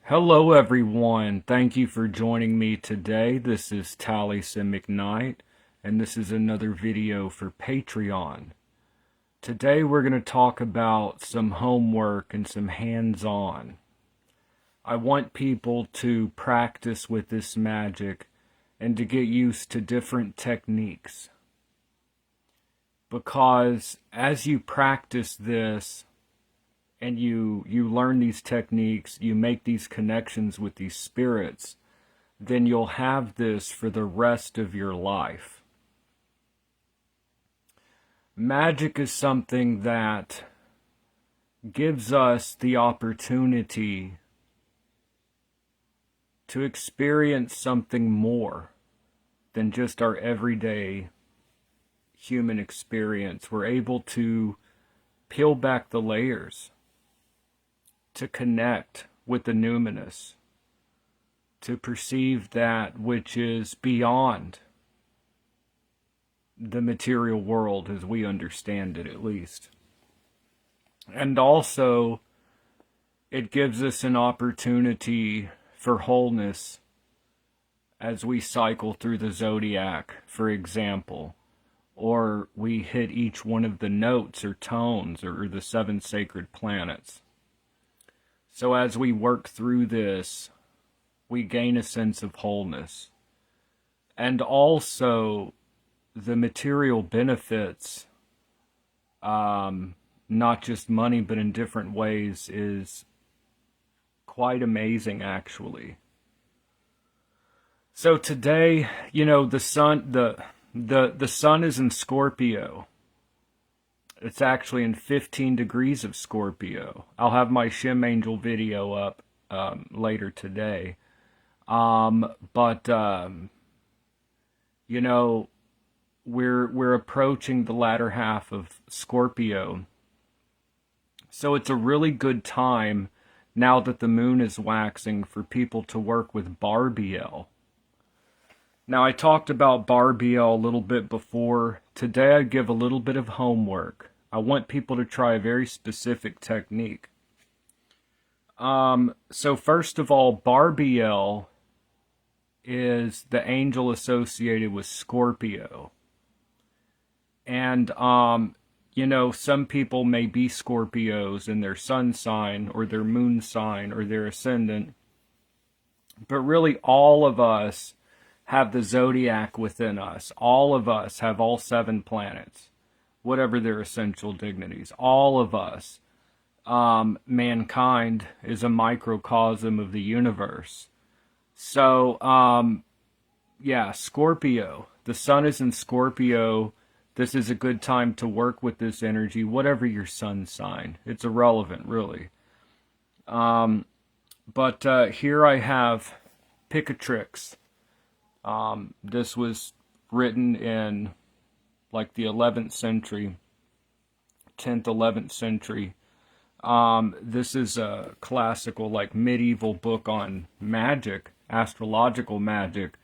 Hello everyone, thank you for joining me today. This is Taliesin McKnight, and this is another video for Patreon. Today we're going to talk about some homework and some hands-on. I want people to practice with this magic and to get used to different techniques. Because as you practice this, and you learn these techniques, you make these connections with these spirits, then you'll have this for the rest of your life. Magic is something that gives us the opportunity to experience something more than just our everyday human experience. We're able to peel back the layers, to connect with the numinous, to perceive that which is beyond the material world as we understand it, at least. And also, it gives us an opportunity for wholeness as we cycle through the zodiac, for example, or we hit each one of the notes or tones or the 7 sacred planets. So as we work through this, we gain a sense of wholeness. And also, the material benefits, not just money, but in different ways, is quite amazing, actually. So today, the sun, the sun is in Scorpio. It's actually in 15 degrees of Scorpio. I'll have my Shim Angel video up later today. We're approaching the latter half of Scorpio. So it's a really good time, now that the moon is waxing, for people to work with Barbiel. Now, I talked about Barbiel a little bit before. Today I give a little bit of homework. I want people to try a very specific technique. So first of all, Barbiel is the angel associated with Scorpio. And, some people may be Scorpios in their sun sign or their moon sign or their ascendant. But really all of us have the zodiac within us. All of us have all 7 planets, whatever their essential dignities. All of us, mankind, is a microcosm of the universe. So, Scorpio. The sun is in Scorpio. This is a good time to work with this energy, whatever your sun sign. It's irrelevant, really. But here I have Picatrix. This was written in like the 11th century, 10th, 11th century. This is a classical, like medieval book on magic, astrological magic,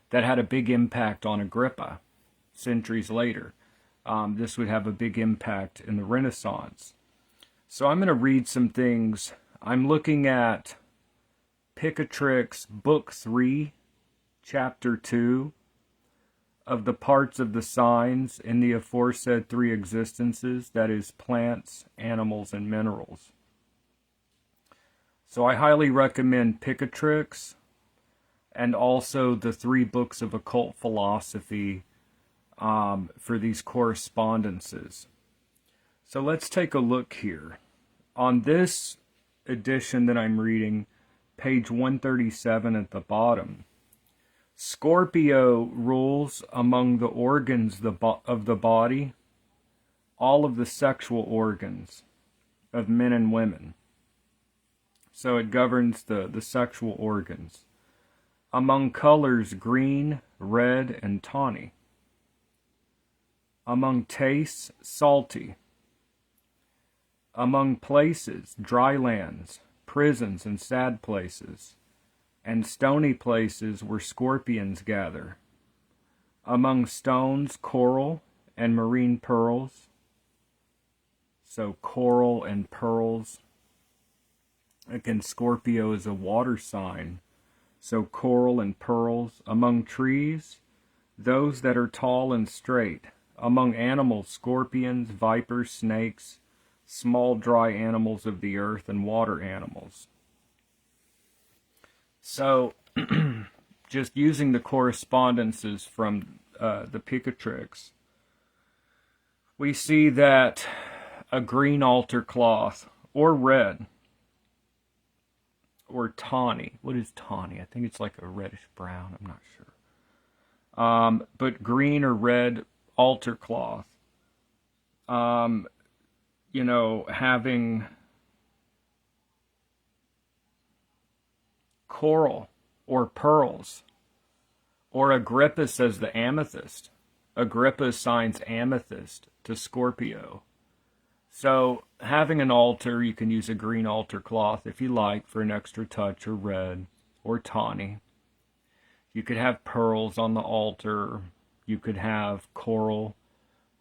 that had a big impact on Agrippa centuries later. This would have a big impact in the Renaissance. So I'm going to read some things. I'm looking at Picatrix, Book 3, Chapter 2, of the parts of the signs in the aforesaid 3 existences, that is, plants, animals, and minerals. So I highly recommend Picatrix, and also the 3 books of occult philosophy for these correspondences. So let's take a look here. On this edition that I'm reading, page 137 at the bottom, Scorpio rules among the organs of the body, all of the sexual organs of men and women. So it governs the sexual organs. Among colors, green, red, and tawny. Among tastes, salty. Among places, dry lands, prisons, and sad places, and stony places where scorpions gather. Among stones, coral and marine pearls. So coral and pearls. Again, Scorpio is a water sign. So coral and pearls. Among trees, those that are tall and straight. Among animals, scorpions, vipers, snakes, small dry animals of the earth, and water animals. So, just using the correspondences from the Picatrix, we see that a green altar cloth, or red, or tawny. What is tawny? I think it's like a reddish brown. I'm not sure. But green or red altar cloth. You know, having coral or pearls. Or Agrippa says the amethyst. Agrippa assigns amethyst to Scorpio. So, having an altar, you can use a green altar cloth if you like for an extra touch, or red, or tawny. You could have pearls on the altar. You could have coral.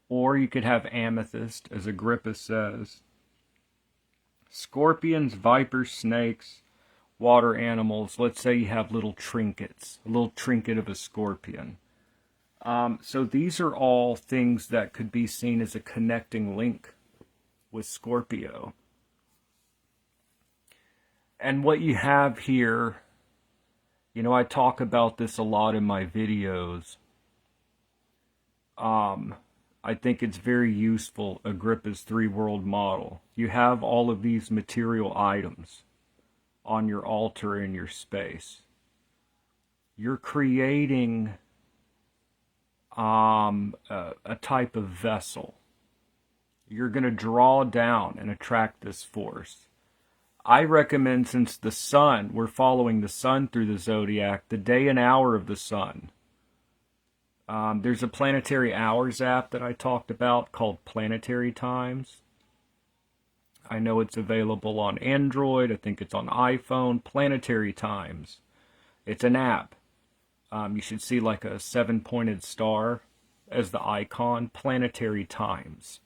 Or you could have amethyst, as Agrippa says. Scorpions, vipers, snakes, water animals. Let's say you have little trinkets. A little trinket of a scorpion. So these are all things that could be seen as a connecting link with Scorpio. And what you have here, you know, I talk about this a lot in my videos. I think it's very useful, Agrippa's three-world model. You have all of these material items on your altar in your space. You're creating a type of vessel. You're going to draw down and attract this force. I recommend, since the sun, we're following the sun through the zodiac, the day and hour of the sun. There's a Planetary Hours app that I talked about called Planetary Times. I know it's available on Android. I think it's on iPhone. Planetary Times. It's an app. You should see like a 7-pointed star as the icon. Planetary Times.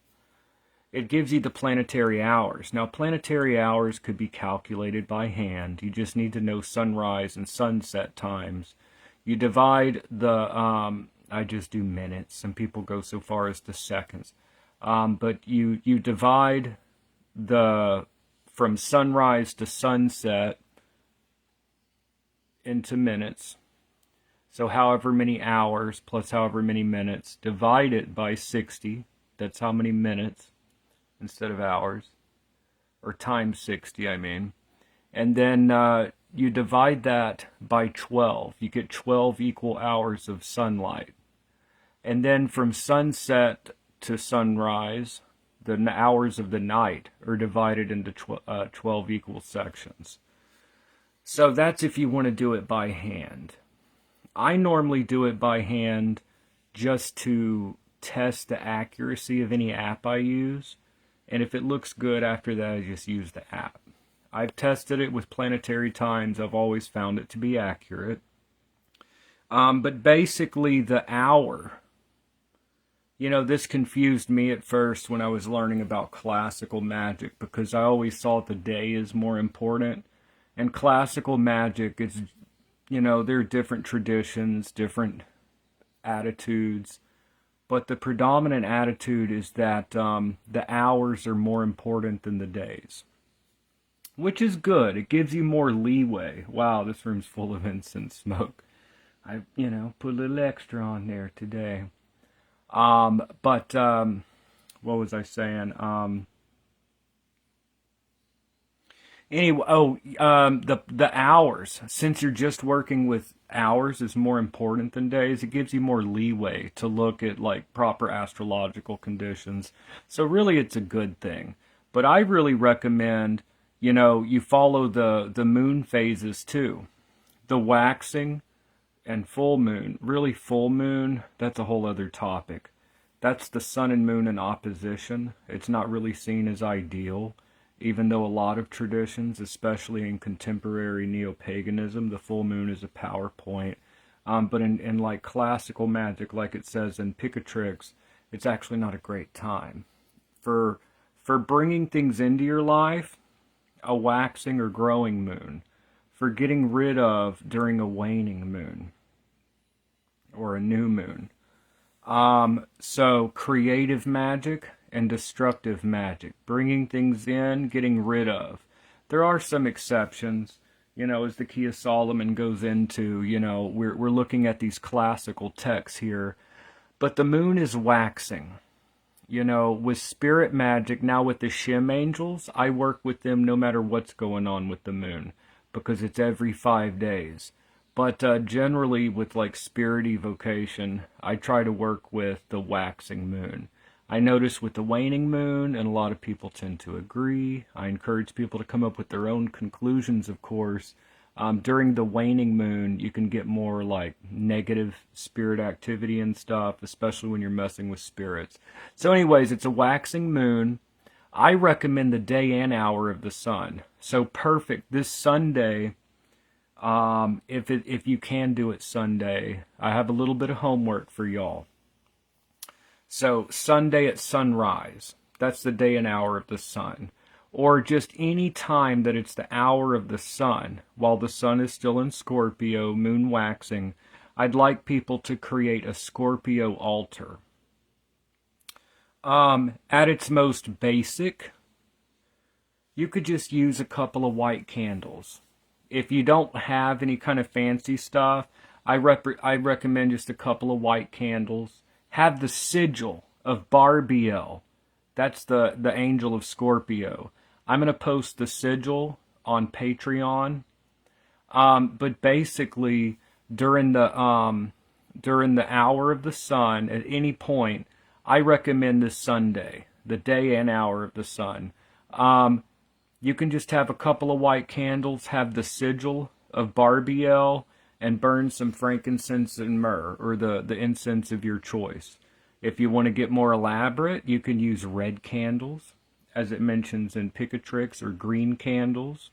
It gives you the planetary hours. Now, planetary hours could be calculated by hand. You just need to know sunrise and sunset times. You divide the, I just do minutes. Some people go so far as to seconds. But you divide from sunrise to sunset into minutes. So however many hours plus however many minutes, divide it by 60. That's how many minutes instead of hours. Or times 60, I mean. And then you divide that by 12. You get 12 equal hours of sunlight. And then from sunset to sunrise, the hours of the night are divided into 12 equal sections. So that's if you want to do it by hand. I normally do it by hand just to test the accuracy of any app I use. And if it looks good after that, I just use the app. I've tested it with Planetary Times. I've always found it to be accurate. But basically the hour, you know, this confused me at first when I was learning about classical magic, because I always saw the day as more important. And classical magic is, you know, there are different traditions, different attitudes. But the predominant attitude is that the hours are more important than the days. Which is good. It gives you more leeway. Wow, this room's full of incense smoke. I, you know, put a little extra on there today. What was I saying? Anyway, the hours. Since you're just working with hours is more important than days, it gives you more leeway to look at like proper astrological conditions. So really it's a good thing. But I really recommend, you know, you follow the moon phases too. The waxing and full moon. Really, full moon, that's a whole other topic. That's the sun and moon in opposition. It's not really seen as ideal. Even though a lot of traditions, especially in contemporary neo-paganism, the full moon is a power point. But in like classical magic, like it says in Picatrix, it's actually not a great time. For bringing things into your life, a waxing or growing moon, for getting rid of during a waning moon or a new moon. So creative magic and destructive magic, bringing things in, getting rid of. There are some exceptions, as the Key of Solomon goes into, we're looking at these classical texts here, but the moon is waxing. With spirit magic, now with the Shem angels, I work with them no matter what's going on with the moon, because it's every 5 days. But generally with like spirit evocation, I try to work with the waxing moon. I notice with the waning moon, and a lot of people tend to agree, I encourage people to come up with their own conclusions, of course. During the waning moon, you can get more like negative spirit activity and stuff, especially when you're messing with spirits. So anyways, it's a waxing moon. I recommend the day and hour of the sun. So perfect. This Sunday, if you can do it Sunday, I have a little bit of homework for y'all. So Sunday at sunrise, that's the day and hour of the sun. Or just any time that it's the hour of the sun, while the sun is still in Scorpio, moon waxing, I'd like people to create a Scorpio altar. At its most basic, you could just use a couple of white candles. If you don't have any kind of fancy stuff, I recommend just a couple of white candles. Have the sigil of Barbiel. That's the angel of Scorpio. I'm going to post the sigil on Patreon. But basically, during the hour of the sun, at any point, I recommend this Sunday, the day and hour of the sun. You can just have a couple of white candles, have the sigil of Barbiel, and burn some frankincense and myrrh, or the incense of your choice. If you want to get more elaborate, you can use red candles, as it mentions in Picatrix, or green candles.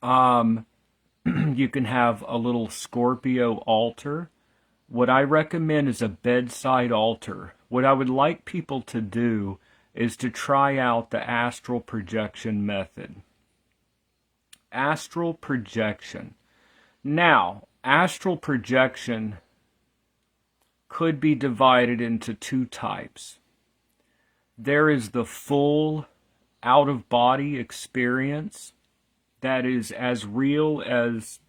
You can have a little Scorpio altar. What I recommend is a bedside altar. What I would like people to do is to try out the astral projection method. Astral projection. Now, astral projection could be divided into two types. There is the full out-of-body experience that is as real as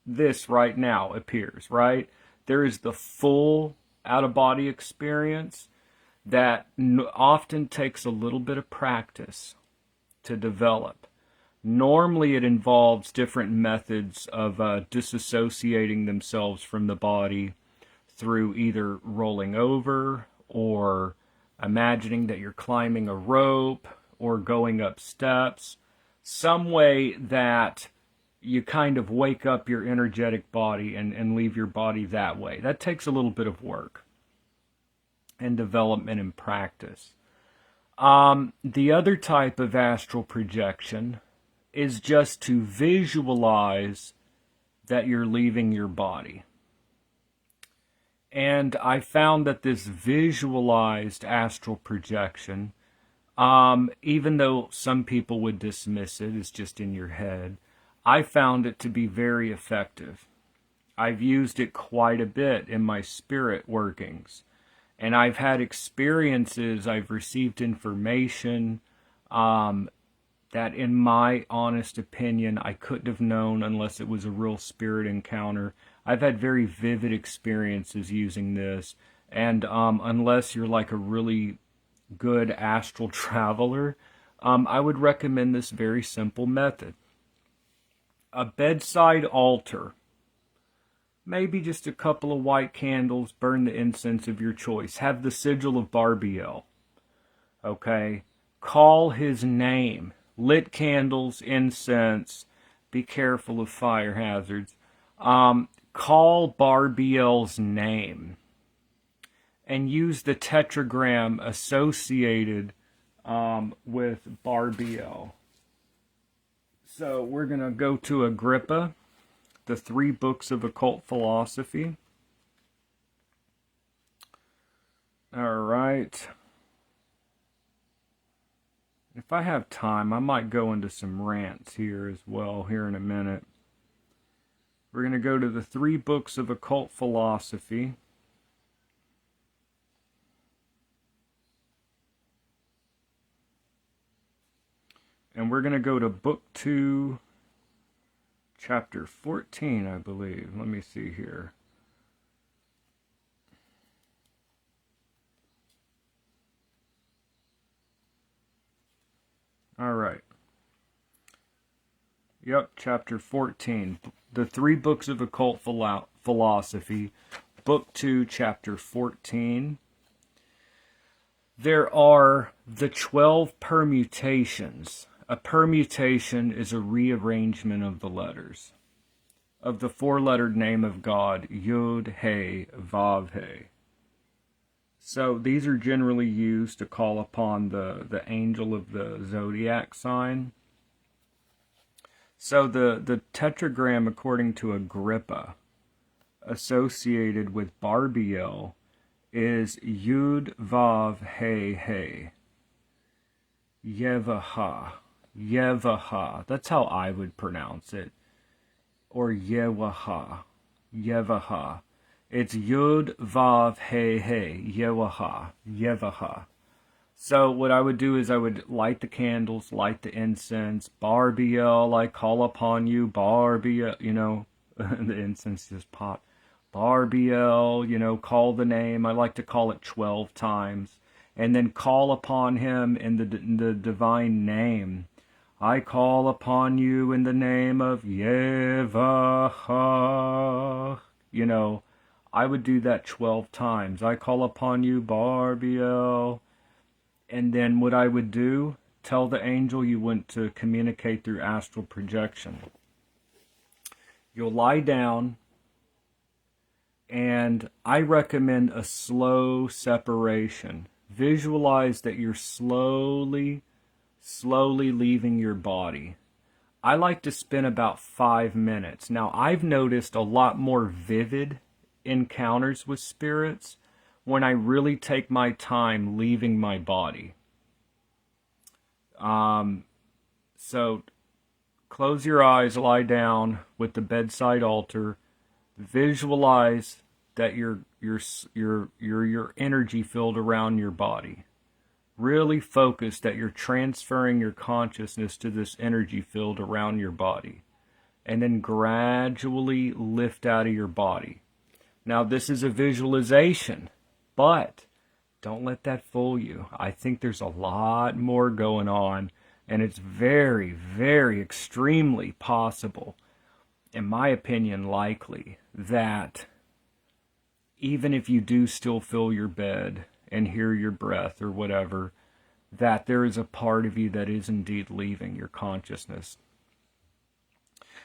this right now appears, right? There is the full out-of-body experience that often takes a little bit of practice to develop. Normally it involves different methods of disassociating themselves from the body through either rolling over, or imagining that you're climbing a rope, or going up steps. Some way that you kind of wake up your energetic body and leave your body that way. That takes a little bit of work and development and practice. The other type of astral projection is just to visualize that you're leaving your body. And I found that this visualized astral projection, even though some people would dismiss it as just in your head, I found it to be very effective. I've used it quite a bit in my spirit workings. And I've had experiences, I've received information that in my honest opinion, I couldn't have known unless it was a real spirit encounter. I've had very vivid experiences using this. And unless you're like a really good astral traveler, I would recommend this very simple method. A bedside altar. Maybe just a couple of white candles, burn the incense of your choice. Have the sigil of Barbiel. Okay? Call his name. Lit candles, incense. Be careful of fire hazards. Call Barbiel's name. And use the tetragram associated with Barbiel. So we're going to go to Agrippa, the 3 books of occult philosophy. All right. If I have time, I might go into some rants here as well here in a minute. We're going to go to the 3 books of occult philosophy. And we're going to go to book 2, chapter 14, I believe. Let me see here. All right. Yep, chapter 14. The 3 books of occult philosophy, book 2, chapter 14. There are the 12 permutations. A permutation is a rearrangement of the letters of the 4-lettered name of God, Yod, He, Vav, He. So these are generally used to call upon the angel of the zodiac sign. So the tetragram, according to Agrippa, associated with Barbiel, is Yud, Vav, He, He. Yevaha. Yevaha. That's how I would pronounce it. Or Yewaha. Yevaha. It's Yud, Vav, He, He. Yewaha. Yevaha. So what I would do is I would light the candles, light the incense. Barbiel, I call upon you. Barbiel, the incense just popped. Barbiel, call the name. I like to call it 12 times. And then call upon him in the divine name. I call upon you in the name of Yevaha. I would do that 12 times. I call upon you, Barbiel. And then what I would do, tell the angel you want to communicate through astral projection. You'll lie down, and I recommend a slow separation. Visualize that you're slowly leaving your body. I like to spend about 5 minutes. Now, I've noticed a lot more vivid encounters with spirits when I really take my time leaving my body. So close your eyes, lie down with the bedside altar. Visualize that your energy filled around your body. Really focus that you're transferring your consciousness to this energy field around your body. And then gradually lift out of your body. Now, this is a visualization, but don't let that fool you. I think there's a lot more going on, and it's very, very extremely possible, in my opinion, likely, that even if you do still feel your bed and hear your breath or whatever, that there is a part of you that is indeed leaving your consciousness.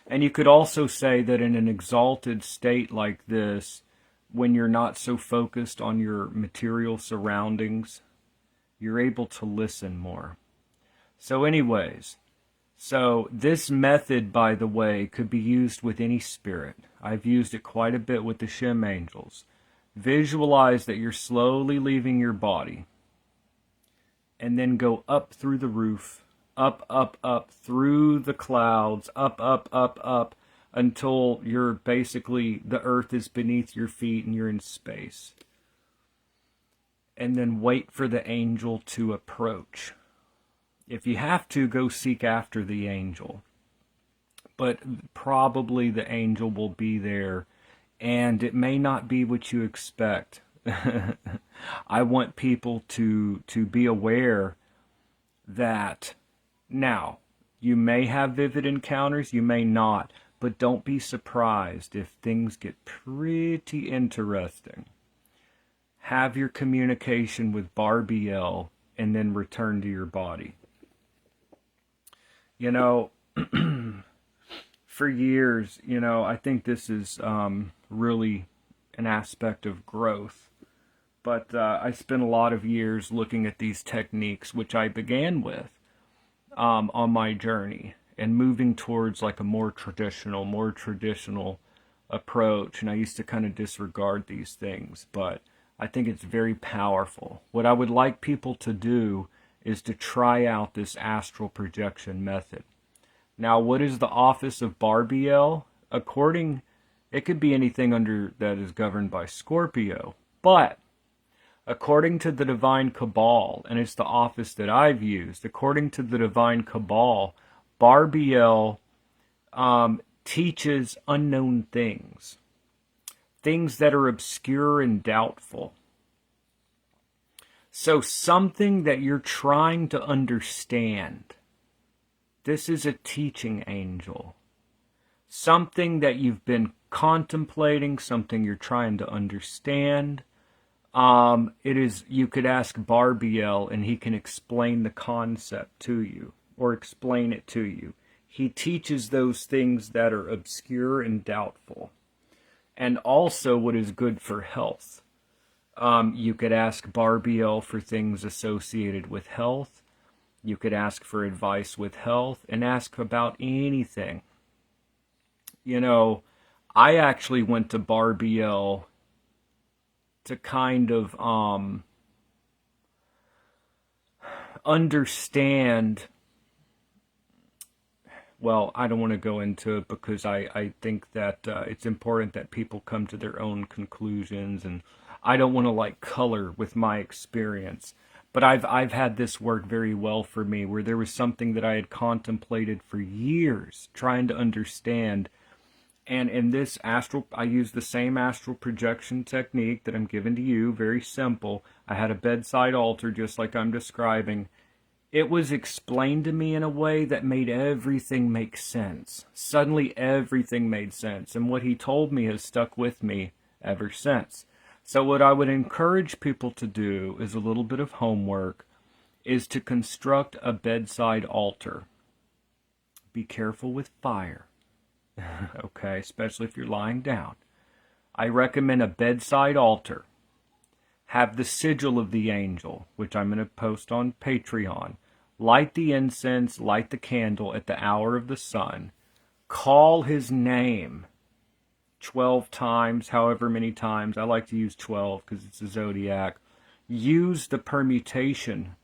And you could also say that in an exalted state like this, when you're not so focused on your material surroundings, you're able to listen more. So anyways, this method, by the way, could be used with any spirit. I've used it quite a bit with the Shem angels. Visualize that you're slowly leaving your body, and then go up through the roof, up, through the clouds, up, until you're basically, the earth is beneath your feet and you're in space. And then wait for the angel to approach. If you have to, go seek after the angel. But probably the angel will be there, and it may not be what you expect. I want people to be aware that, now, you may have vivid encounters, you may not, but don't be surprised if things get pretty interesting. Have your communication with Barbiel and then return to your body. For years, I think this is really an aspect of growth. But I spent a lot of years looking at these techniques, which I began with on my journey, and moving towards like a more traditional approach. And I used to kind of disregard these things, but I think it's very powerful. What I would like people to do is to try out this astral projection method. Now, what is the office of Barbiel? It could be anything under that is governed by Scorpio, but according to the Divine Cabal, and it's the office that I've used, according to the Divine Cabal, Barbiel teaches unknown things, things that are obscure and doubtful. So something that you're trying to understand, this is a teaching angel. Something that you've been contemplating, something you're trying to understand. You could ask Barbiel and he can explain the concept to you, or explain it to you. He teaches those things that are obscure and doubtful. And also what is good for health. You could ask Barbiel for things associated with health. You could ask for advice with health and ask about anything. You know, I actually went to Barbiel to kind of understand. Well, I don't want to go into it because I think that it's important that people come to their own conclusions, and I don't want to like color with my experience. But I've had this work very well for me, where there was something that I had contemplated for years, trying to understand. And in this I used the same astral projection technique that I'm giving to you, very simple. I had a bedside altar, just like I'm describing. It was explained to me in a way that made everything make sense. Suddenly everything made sense. And what he told me has stuck with me ever since. So what I would encourage people to do is a little bit of homework, is to construct a bedside altar. Be careful with fire. Okay, especially if you're lying down. I recommend a bedside altar. Have the sigil of the angel, which I'm going to post on Patreon. Light the incense, light the candle at the hour of the sun. Call his name 12 times, however many times. I like to use 12 because it's a zodiac. Use the permutation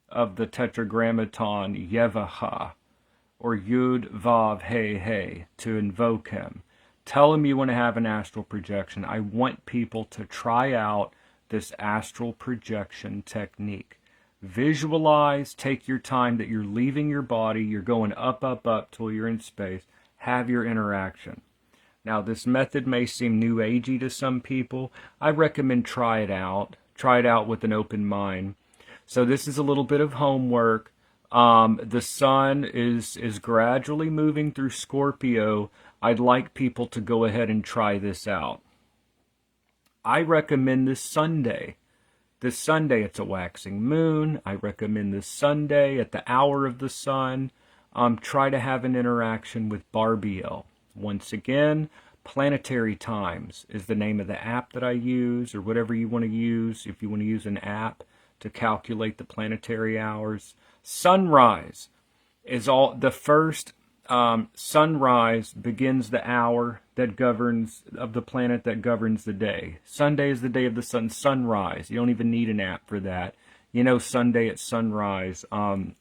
of the tetragrammaton Yevaha, or Yud Vav Hey Hey, to invoke him. Tell him you want to have an astral projection. I want people to try out this astral projection technique. Visualize, take your time that you're leaving your body, you're going up, up, up till you're in space. Have your interaction. Now, this method may seem new agey to some people. I recommend try it out. Try it out with an open mind. So this is a little bit of homework. The sun is gradually moving through Scorpio. I'd like people to go ahead and try this out. I recommend this Sunday. This Sunday, it's a waxing moon. I recommend this Sunday at the hour of the sun. Try to have an interaction with Barbiel. Once again, Planetary Times is the name of the app that I use, or whatever you want to use, if you want to use an app to calculate the planetary hours. Sunrise is all the first. Sunrise begins the hour that governs, of the planet that governs the day. Sunday is the day of the sun. Sunrise. You don't even need an app for that. You know, Sunday at sunrise,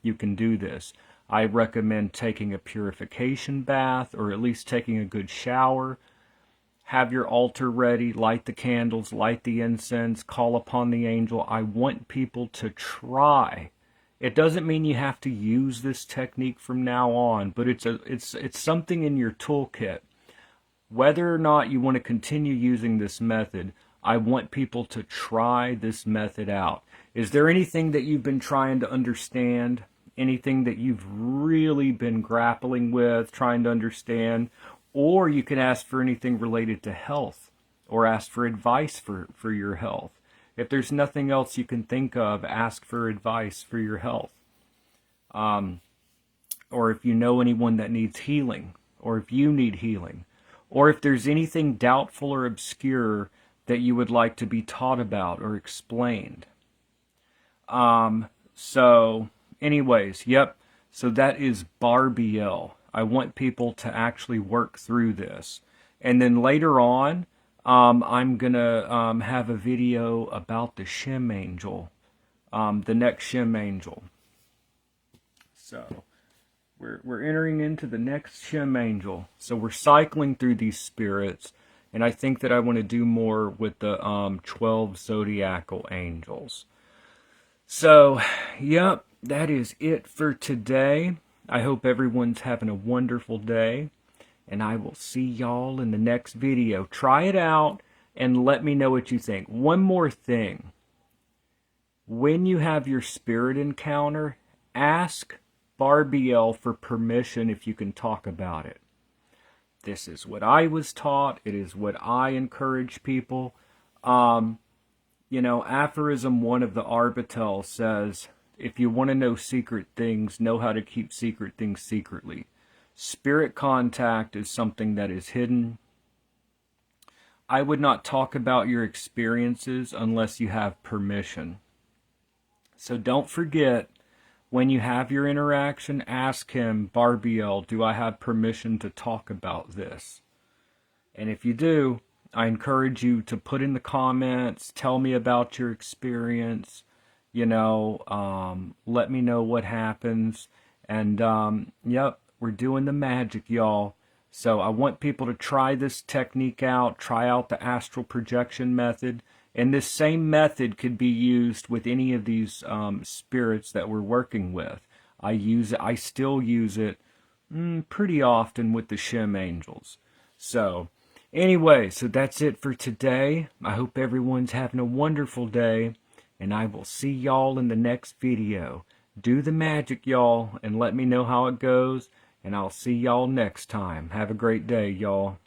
you can do this. I recommend taking a purification bath, or at least taking a good shower. Have your altar ready, light the candles, light the incense, call upon the angel. I want people to try. It doesn't mean you have to use this technique from now on, but it's something in your toolkit. Whether or not you want to continue using this method, I want people to try this method out. Is there anything that you've been trying to understand? Anything that you've really been grappling with, trying to understand? Or you can ask for anything related to health, or ask for advice for your health. If there's nothing else you can think of, ask for advice for your health. Or if you know anyone that needs healing, or if you need healing, or if there's anything doubtful or obscure that you would like to be taught about or explained. So anyways, yep. So that is Barbiel. I want people to actually work through this. And then later on, I'm going to have a video about the Shem Angel. the next Shem angel. So we're entering into the next Shem angel. So we're cycling through these spirits, and I think that I want to do more with the 12 zodiacal angels. So, yep, that is it for today. I hope everyone's having a wonderful day, and I will see y'all in the next video. Try it out and let me know what you think. One more thing. When you have your spirit encounter, ask Barbiel for permission if you can talk about it. This is what I was taught. It is what I encourage people. You know, aphorism 1 of the Arbitel says, if you want to know secret things, know how to keep secret things secretly. Spirit contact is something that is hidden. I would not talk about your experiences unless you have permission. So don't forget, when you have your interaction, ask him, Barbiel, do I have permission to talk about this? And if you do, I encourage you to put in the comments, tell me about your experience, you know, let me know what happens. And, yep, we're doing the magic, y'all. So I want people to try this technique out, try out the astral projection method. And this same method could be used with any of these spirits that we're working with. I still use it pretty often with the Shem angels. So anyway, so that's it for today. I hope everyone's having a wonderful day, and I will see y'all in the next video. Do the magic, y'all, and let me know how it goes, and I'll see y'all next time. Have a great day, y'all.